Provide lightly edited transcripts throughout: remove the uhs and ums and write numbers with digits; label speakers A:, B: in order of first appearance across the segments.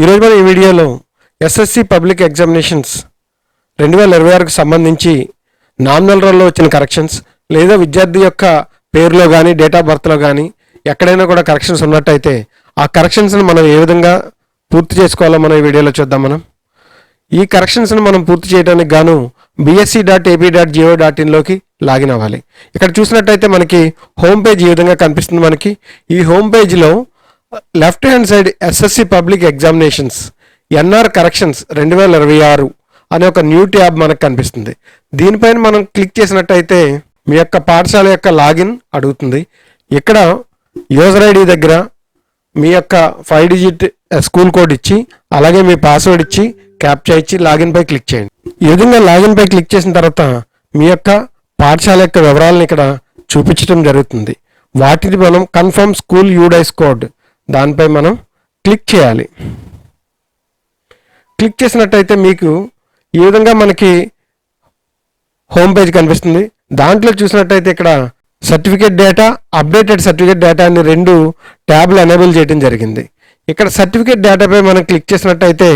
A: ఈరోజు మనం ఈ వీడియోలో ఎస్ఎస్సి పబ్లిక్ ఎగ్జామినేషన్స్ 2026కు సంబంధించి నామినల్ రోల్లో వచ్చిన కరెక్షన్స్ లేదా విద్యార్థి యొక్క పేరులో కానీ డేట్ ఆఫ్ బర్త్లో కానీ ఎక్కడైనా కూడా కరెక్షన్స్ ఉన్నట్టయితే ఆ కరెక్షన్స్ని మనం ఏ విధంగా పూర్తి చేసుకోవాలో మనం ఈ వీడియోలో చూద్దాం. ఈ కరెక్షన్స్ని మనం పూర్తి చేయడానికి గాను bsc.ap.go.in లాగిన్ అవ్వాలి. ఇక్కడ చూసినట్టయితే మనకి హోమ్ పేజ్ ఈ విధంగా కనిపిస్తుంది. మనకి ఈ హోమ్ పేజ్లో left hand side SSC public examinations NR corrections 2026 అనే ఒక న్యూ ట్యాబ్ మనకు కనిపిస్తుంది. దీనిపైన మనం క్లిక్ చేసినట్టయితే మీ యొక్క పాఠశాల యొక్క లాగిన్ అడుగుతుంది. ఇక్కడ యూజర్ ఐడి దగ్గర మీ యొక్క 5 డిజిట్ స్కూల్ కోడ్ ఇచ్చి అలాగే మీ పాస్వర్డ్ ఇచ్చి క్యాప్చా ఇచ్చి లాగిన్ పై క్లిక్ చేయండి. ఈ విధంగా లాగిన్ పై క్లిక్ చేసిన తర్వాత మీ యొక్క పాఠశాల యొక్క వివరాలను ఇక్కడ చూపించడం జరుగుతుంది. వాటిని మనం కన్ఫర్మ్ స్కూల్ యూడైస్ కోడ్ దానిపై మనం క్లిక్ చేయాలి. క్లిక్ చేసినట్టయితే మీకు ఈ విధంగా మనకి హోమ్ పేజ్ కనిపిస్తుంది. దాంట్లో చూసినట్టయితే ఇక్కడ certificate data, updated certificate data అని 2 ట్యాబ్లు ఎనేబుల్ చేయడం జరిగింది. ఇక్కడ సర్టిఫికేట్ డేటాపై మనం క్లిక్ చేసినట్టయితే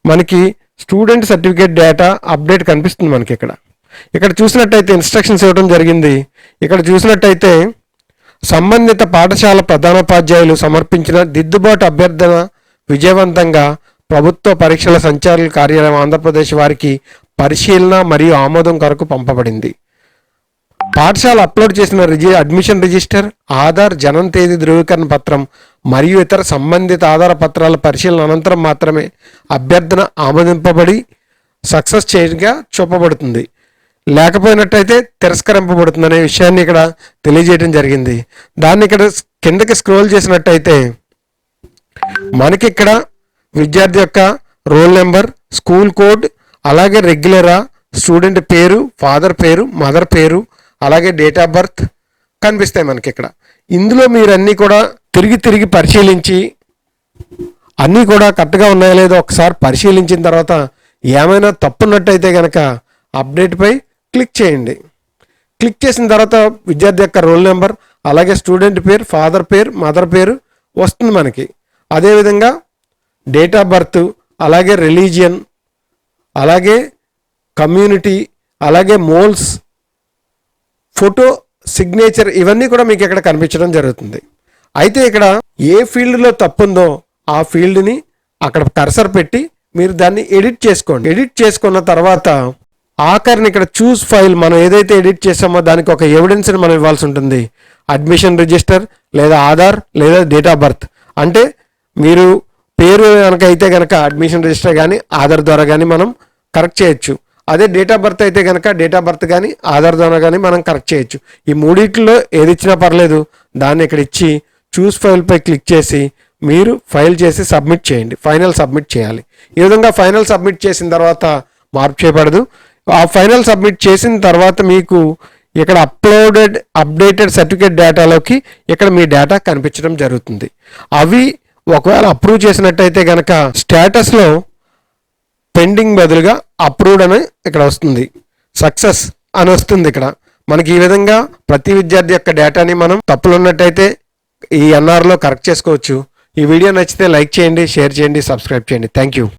A: మనకి స్టూడెంట్ సర్టిఫికేట్ డేటా అప్డేట్ కనిపిస్తుంది. మనకి ఇక్కడ చూసినట్టయితే ఇన్స్ట్రక్షన్స్ ఇవ్వడం జరిగింది. ఇక్కడ చూసినట్టయితే సంబంధిత పాఠశాల ప్రధానోపాధ్యాయులు సమర్పించిన దిద్దుబాటు అభ్యర్థన విజయవంతంగా ప్రభుత్వ పరీక్షల సంచాలకుల కార్యాలయం ఆంధ్రప్రదేశ్ వారికి పరిశీలన మరియు ఆమోదం కొరకు పంపబడింది. పాఠశాల అప్లోడ్ చేసిన అడ్మిషన్ రిజిస్టర్, ఆధార్, జనన తేదీ ధృవీకరణ పత్రం మరియు ఇతర సంబంధిత ఆధార పత్రాల పరిశీలన అనంతరం మాత్రమే అభ్యర్థన ఆమోదింపబడి సక్సెస్ చేయగా చూపబడుతుంది, లేకపోయినట్టయితే తిరస్కరింపబడుతుంది అనే విషయాన్ని ఇక్కడ తెలియజేయడం జరిగింది. దాన్ని ఇక్కడ కిందకి స్క్రోల్ చేసినట్టయితే మనకి ఇక్కడ విద్యార్థి యొక్క రోల్ నెంబర్, స్కూల్ కోడ్, అలాగే రెగ్యులరా, స్టూడెంట్ పేరు, ఫాదర్ పేరు, మదర్ పేరు, అలాగే డేట్ ఆఫ్ బర్త్ కనిపిస్తాయి మనకి ఇక్కడ. ఇందులో మీరు అన్నీ కూడా తిరిగి పరిశీలించి అన్నీ కూడా కరెక్ట్గా ఉన్నాయో లేదో ఒకసారి పరిశీలించిన తర్వాత ఏమైనా తప్పున్నట్టయితే కనుక అప్డేట్పై క్లిక్ చేయండి. క్లిక్ చేసిన తర్వాత విద్యార్థి యొక్క రోల్ నెంబర్, అలాగే స్టూడెంట్ పేరు, ఫాదర్ పేరు, మదర్ పేరు వస్తుంది మనకి. అదేవిధంగా డేట్ ఆఫ్ బర్త్, అలాగే రిలీజియన్, అలాగే కమ్యూనిటీ, అలాగే మోల్స్, ఫోటో, సిగ్నేచర్ ఇవన్నీ కూడా మీకు ఇక్కడ కనిపించడం జరుగుతుంది. అయితే ఇక్కడ ఏ ఫీల్డ్లో తప్పు ఉందో ఆ ఫీల్డ్ని అక్కడ కర్సర్ పెట్టి మీరు దాన్ని ఎడిట్ చేసుకోండి. ఎడిట్ చేసుకున్న తర్వాత ఆఖరిని ఇక్కడ చూస్ ఫైల్, మనం ఏదైతే ఎడిట్ చేసామో దానికి ఒక ఎవిడెన్స్ని మనం ఇవ్వాల్సి ఉంటుంది. అడ్మిషన్ రిజిస్టర్ లేదా ఆధార్ లేదా డేట్ ఆఫ్ బర్త్. అంటే మీరు పేరు కనుక అయితే కనుక అడ్మిషన్ రిజిస్టర్ కానీ ఆధార్ ద్వారా కానీ మనం కరెక్ట్ చేయొచ్చు. అదే డేట్ ఆఫ్ బర్త్ అయితే కనుక డేట్ ఆఫ్ బర్త్ కానీ ఆధార్ ద్వారా కానీ మనం కరెక్ట్ చేయొచ్చు. ఈ మూడింటిలో ఏది ఇచ్చినా పర్లేదు. దాన్ని ఇక్కడ ఇచ్చి చూస్ ఫైల్పై క్లిక్ చేసి మీరు ఫైల్ చేసి సబ్మిట్ చేయండి. ఫైనల్ సబ్మిట్ చేయాలి. ఈ విధంగా ఫైనల్ సబ్మిట్ చేసిన తర్వాత మార్పు చేయబడదు. ఆ ఫైనల్ సబ్మిట్ చేసిన తర్వాత మీకు ఇక్కడ అప్డేటెడ్ సర్టిఫికేట్ డేటాలోకి ఇక్కడ మీ డేటా కనిపించడం జరుగుతుంది. అవి ఒకవేళ అప్రూవ్ చేసినట్టయితే కనుక స్టేటస్లో పెండింగ్ బదులుగా అప్రూవ్డ్ అని ఇక్కడ వస్తుంది, సక్సెస్ అని వస్తుంది. ఇక్కడ మనకి ఈ విధంగా ప్రతి విద్యార్థి యొక్క డేటాని మనం తప్పులు ఉన్నట్టయితే ఈ ఎన్ఆర్లో కరెక్ట్ చేసుకోవచ్చు. ఈ వీడియో నచ్చితే లైక్ చేయండి, షేర్ చేయండి, సబ్స్క్రైబ్ చేయండి. Thank you.